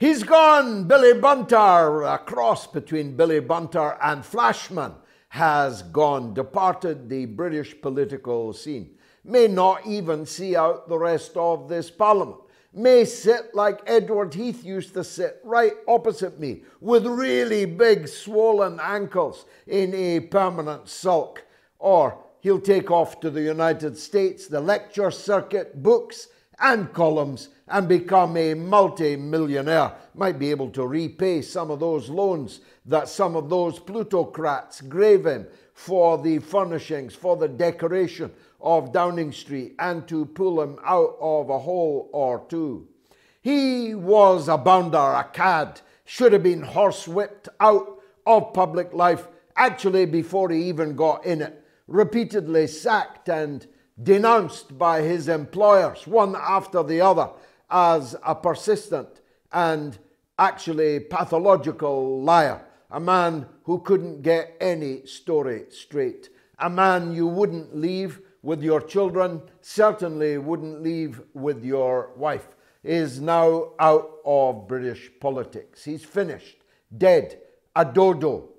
He's gone, Billy Bunter. A cross between Billy Bunter and Flashman has gone, departed the British political scene. May not even see out the rest of this Parliament. May sit like Edward Heath used to sit, right opposite me, with really big swollen ankles in a permanent sulk. Or he'll take off to the United States, the lecture circuit, books and columns, and become a multi-millionaire. Might be able to repay some of those loans that some of those plutocrats gave him for the furnishings, for the decoration of Downing Street, and to pull him out of a hole or two. He was a bounder, a cad, should have been horsewhipped out of public life actually before he even got in it, repeatedly sacked and denounced by his employers, one after the other, as a persistent and actually pathological liar, a man who couldn't get any story straight, a man you wouldn't leave with your children, certainly wouldn't leave with your wife, is now out of British politics. He's finished, dead, a dodo,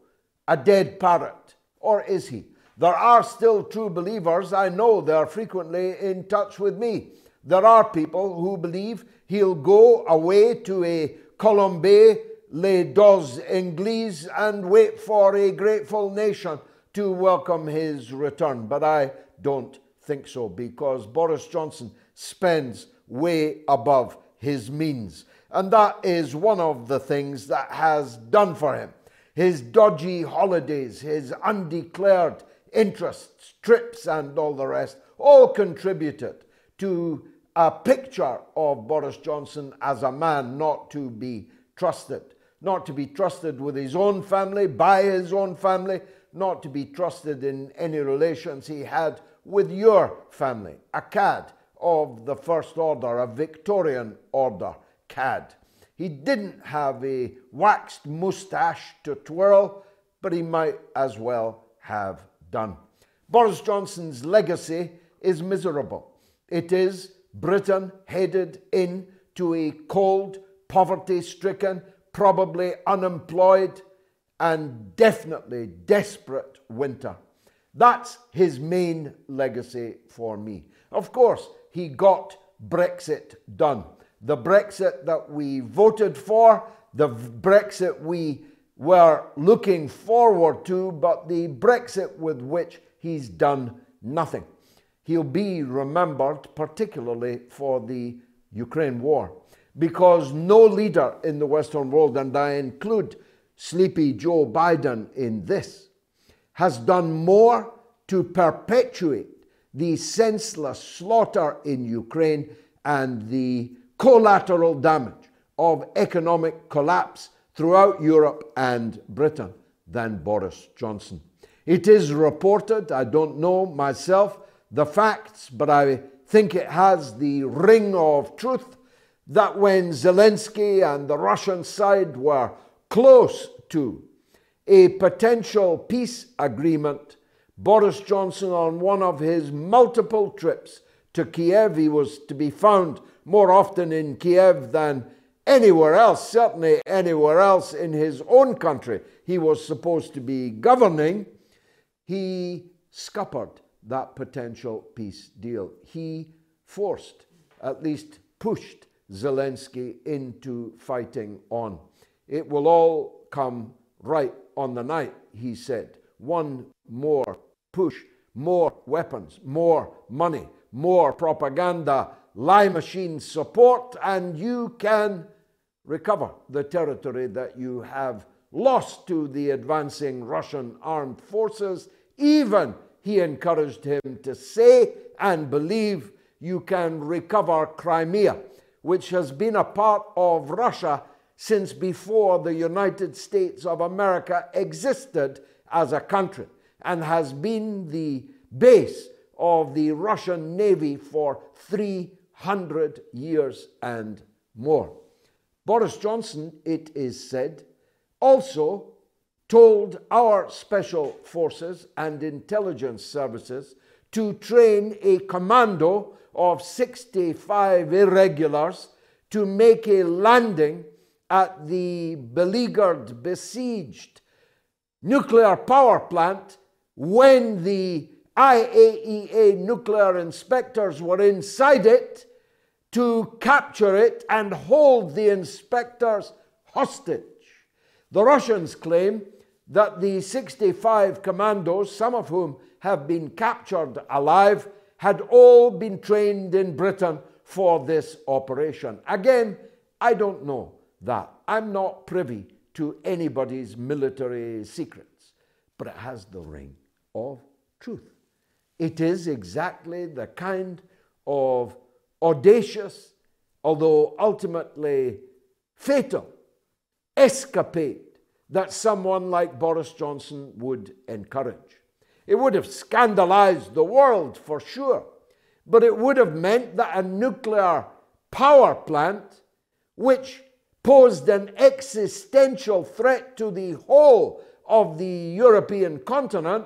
a dead parrot. Or is he? There are still true believers. I know they're frequently in touch with me. There are people who believe he'll go away to a Colombie, les dos Anglais, and wait for a grateful nation to welcome his return. But I don't think so, because Boris Johnson spends way above his means. And that is one of the things that has done for him. His dodgy holidays, his undeclared interests, trips, and all the rest, all contributed to a picture of Boris Johnson as a man not to be trusted. Not to be trusted with his own family, by his own family, not to be trusted in any relations he had with your family. A cad of the First Order, a Victorian order cad. He didn't have a waxed moustache to twirl, but he might as well have done. Boris Johnson's legacy is miserable. It is Britain headed into a cold, poverty-stricken, probably unemployed, and definitely desperate winter. That's his main legacy for me. Of course, he got Brexit done. The Brexit that we voted for, the Brexit we were looking forward to, but the Brexit with which he's done nothing. He'll be remembered particularly for the Ukraine war, because no leader in the Western world, and I include sleepy Joe Biden in this, has done more to perpetuate the senseless slaughter in Ukraine and the collateral damage of economic collapse throughout Europe and Britain than Boris Johnson. It is reported, I don't know myself the facts, but I think it has the ring of truth, that when Zelensky and the Russian side were close to a potential peace agreement, Boris Johnson, on one of his multiple trips to Kiev, he was to be found more often in Kiev than anywhere else, certainly anywhere else in his own country he was supposed to be governing, he scuppered that potential peace deal. He forced, at least pushed, Zelensky into fighting on. It will all come right on the night, he said. One more push, more weapons, more money, more propaganda, lie machine support, and you can recover the territory that you have lost to the advancing Russian armed forces. Even, he encouraged him to say and believe, you can recover Crimea, which has been a part of Russia since before the United States of America existed as a country, and has been the base of the Russian Navy for 300 years and more. Boris Johnson, it is said, also told our special forces and intelligence services to train a commando of 65 irregulars to make a landing at the beleaguered, besieged nuclear power plant when the IAEA nuclear inspectors were inside it to capture it and hold the inspectors hostage. The Russians claim that the 65 commandos, some of whom have been captured alive, had all been trained in Britain for this operation. Again, I don't know that. I'm not privy to anybody's military secrets, but it has the ring of truth. It is exactly the kind of audacious, although ultimately fatal, escapade that someone like Boris Johnson would encourage. It would have scandalized the world for sure, but it would have meant that a nuclear power plant, which posed an existential threat to the whole of the European continent,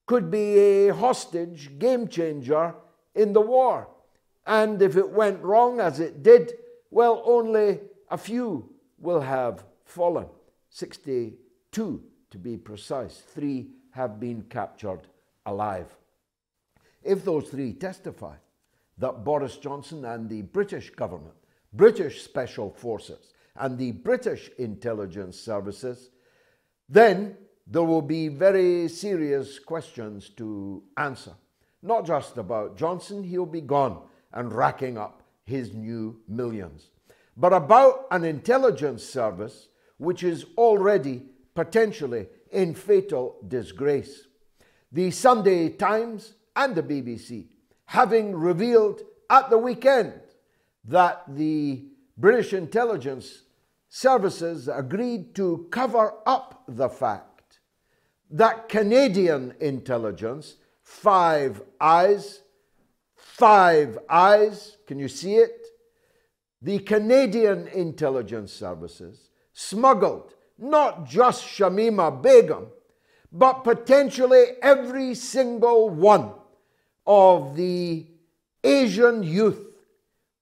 could be a hostage game changer in the war. And if it went wrong, as it did, well, only a few will have fallen. 62 to be precise. 3 have been captured alive. If those 3 testify that Boris Johnson and the British government, British special forces, and the British intelligence services, then there will be very serious questions to answer. Not just about Johnson, he'll be gone and racking up his new millions, but about an intelligence service which is already potentially in fatal disgrace. The Sunday Times and the BBC having revealed at the weekend that the British intelligence services agreed to cover up the fact that Canadian intelligence, Five Eyes, can you see it? The Canadian intelligence services smuggled not just Shamima Begum, but potentially every single one of the Asian youth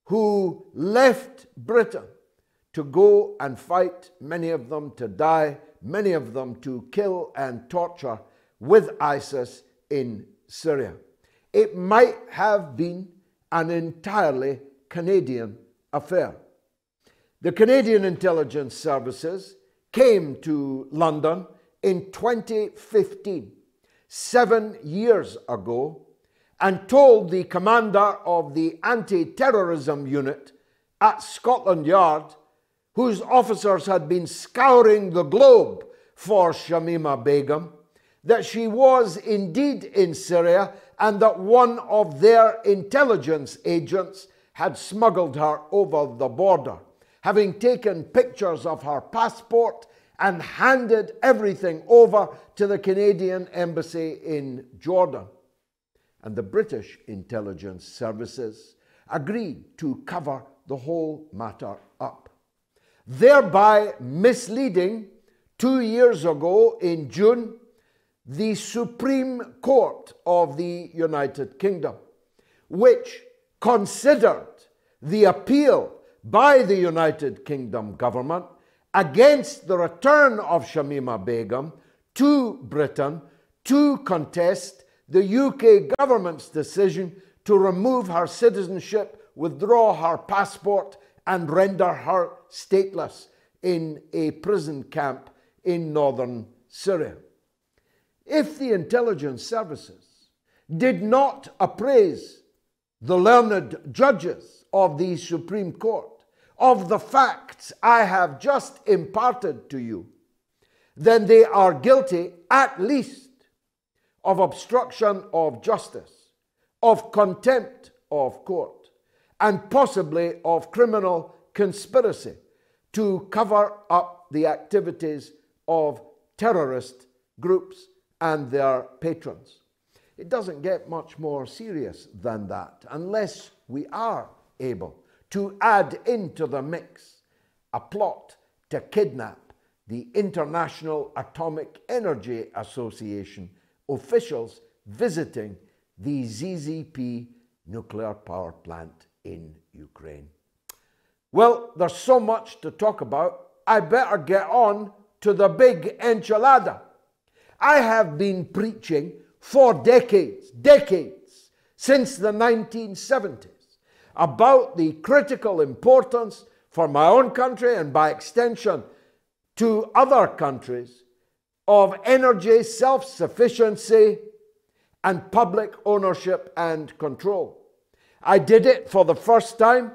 who left Britain to go and fight, many of them to die, many of them to kill and torture with ISIS in Syria. It might have been an entirely Canadian affair. The Canadian intelligence services came to London in 2015, 7 years ago, and told the commander of the anti-terrorism unit at Scotland Yard, whose officers had been scouring the globe for Shamima Begum, that she was indeed in Syria and that one of their intelligence agents had smuggled her over the border, having taken pictures of her passport and handed everything over to the Canadian embassy in Jordan. And the British intelligence services agreed to cover the whole matter up, thereby misleading 2 years ago in June the Supreme Court of the United Kingdom, which considered the appeal by the United Kingdom government against the return of Shamima Begum to Britain to contest the UK government's decision to remove her citizenship, withdraw her passport, and render her stateless in a prison camp in northern Syria. If the intelligence services did not appraise the learned judges of the Supreme Court of the facts I have just imparted to you, then they are guilty at least of obstruction of justice, of contempt of court, and possibly of criminal conspiracy to cover up the activities of terrorist groups and their patrons. It doesn't get much more serious than that unless we are able to add into the mix a plot to kidnap the International Atomic Energy Association officials visiting the ZZP nuclear power plant in Ukraine. Well, there's so much to talk about. I better get on to the big enchilada. I have been preaching for decades, since the 1970s, about the critical importance for my own country and by extension to other countries of energy self-sufficiency and public ownership and control. I did it for the first time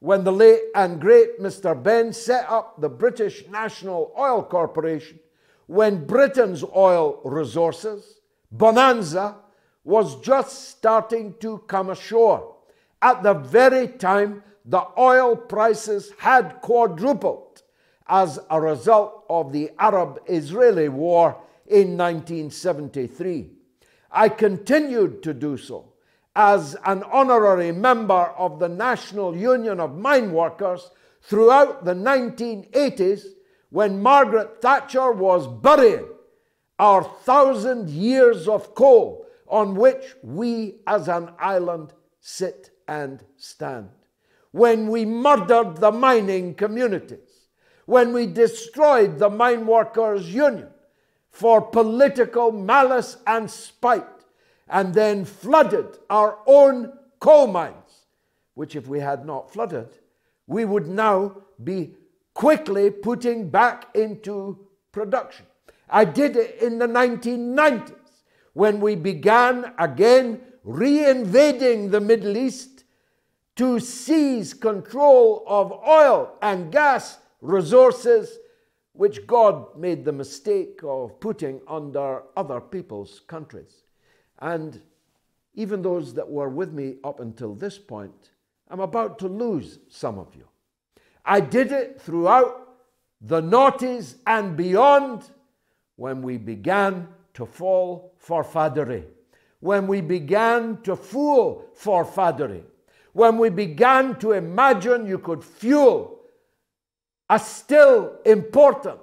when the late and great Mr. Benn set up the British National Oil Corporation, when Britain's oil resources, bonanza, was just starting to come ashore. At the very time the oil prices had quadrupled as a result of the Arab-Israeli war in 1973. I continued to do so as an honorary member of the National Union of Mine Workers throughout the 1980s, when Margaret Thatcher was burying our 1,000 years of coal on which we as an island sit and stand. When we murdered the mining communities, when we destroyed the Mine Workers Union for political malice and spite, and then flooded our own coal mines, which if we had not flooded, we would now be quickly putting back into production. I did it in the 1990s when we began again reinvading the Middle East to seize control of oil and gas resources which God made the mistake of putting under other people's countries. And even those that were with me up until this point, I'm about to lose some of you. I did it throughout the noughties and beyond when we began to fall for faddery, when we began to fool for faddery, when we began to imagine you could fuel a still important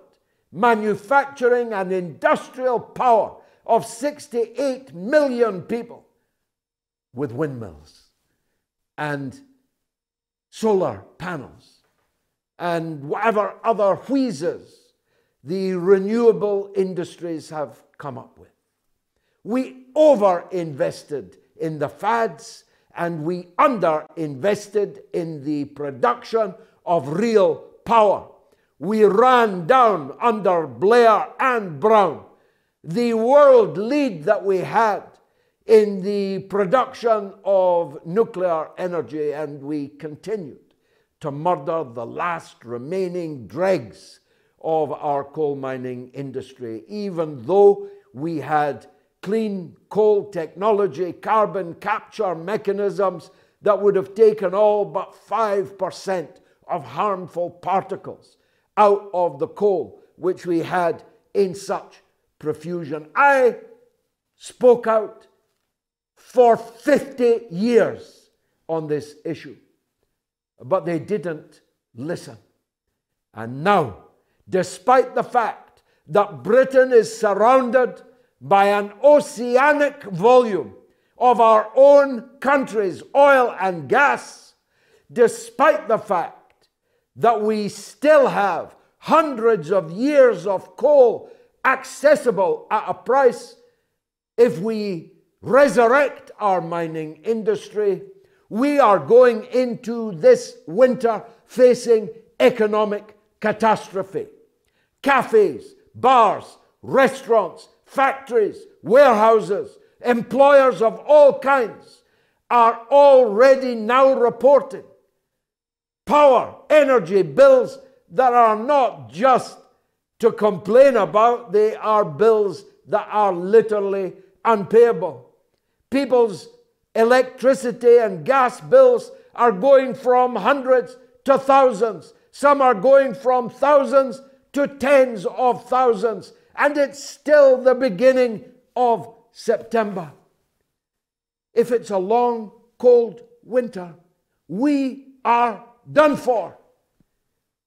manufacturing and industrial power of 68 million people with windmills and solar panels and whatever other wheezes the renewable industries have come up with. We over-invested in the fads and we under-invested in the production of real power. We ran down under Blair and Brown the world lead that we had in the production of nuclear energy, and we continued to murder the last remaining dregs of our coal mining industry, even though we had clean coal technology, carbon capture mechanisms that would have taken all but 5% of harmful particles out of the coal, which we had in such profusion. I spoke out for 50 years on this issue, but they didn't listen. And now, despite the fact that Britain is surrounded by an oceanic volume of our own country's oil and gas, despite the fact that we still have hundreds of years of coal accessible at a price, if we resurrect our mining industry, we are going into this winter facing economic catastrophe. Cafes, bars, restaurants, factories, warehouses, employers of all kinds are already now reporting power, energy bills that are not just to complain about, they are bills that are literally unpayable. People's electricity and gas bills are going from hundreds to thousands. Some are going from thousands to tens of thousands. And it's still the beginning of September. If it's a long, cold winter, we are done for.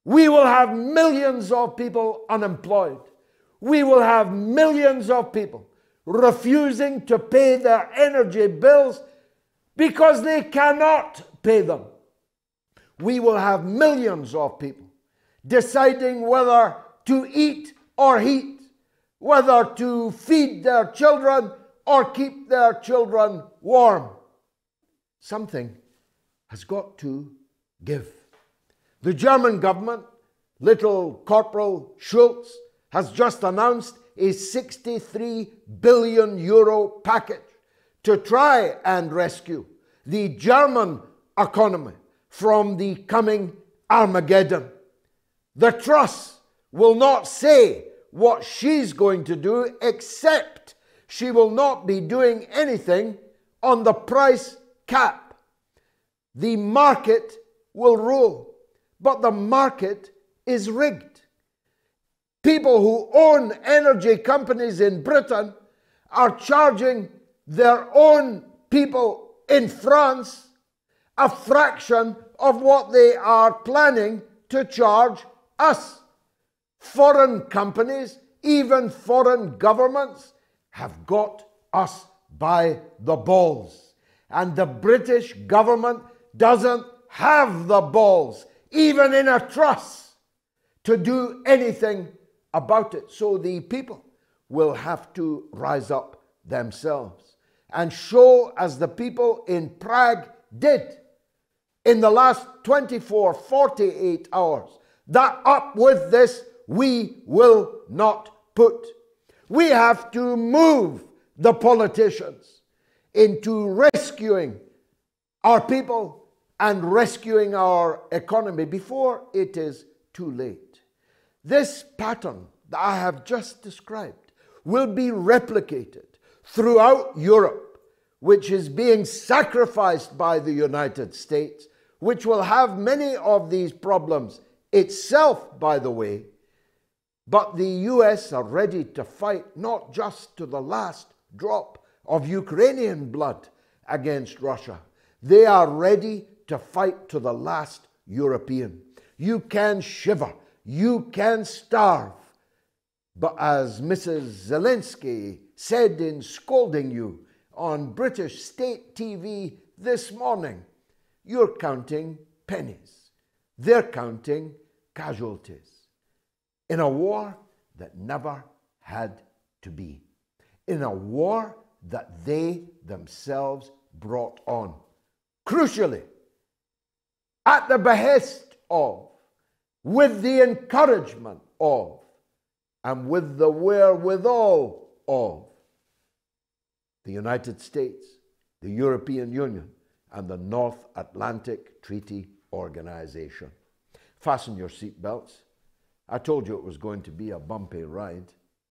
We will have millions of people unemployed. We will have millions of people refusing to pay their energy bills because they cannot pay them. We will have millions of people deciding whether to eat or heat, whether to feed their children or keep their children warm. Something has got to give. The German government, little Corporal Schulz, has just announced a 63 billion euro package to try and rescue the German economy from the coming Armageddon. The Truss will not say what she's going to do, except she will not be doing anything on the price cap. The market will rule, but the market is rigged. People who own energy companies in Britain are charging their own people in France a fraction of what they are planning to charge us. Foreign companies, even foreign governments, have got us by the balls. And the British government doesn't have the balls, even in a truss, to do anything about it. So the people will have to rise up themselves and show, as the people in Prague did in the last 24, 48 hours, that up with this we will not put. We have to move the politicians into rescuing our people and rescuing our economy before it is too late. This pattern that I have just described will be replicated throughout Europe, which is being sacrificed by the United States, which will have many of these problems itself, by the way. But the US are ready to fight, not just to the last drop of Ukrainian blood against Russia. They are ready to fight to the last European. You can shiver, you can starve, but as Mrs. Zelensky said in scolding you on British state TV this morning, you're counting pennies. They're counting casualties in a war that never had to be, in a war that they themselves brought on. Crucially, at the behest of, with the encouragement of, and with the wherewithal of the United States, the European Union, and the North Atlantic Treaty Organization. Fasten your seatbelts. I told you it was going to be a bumpy ride.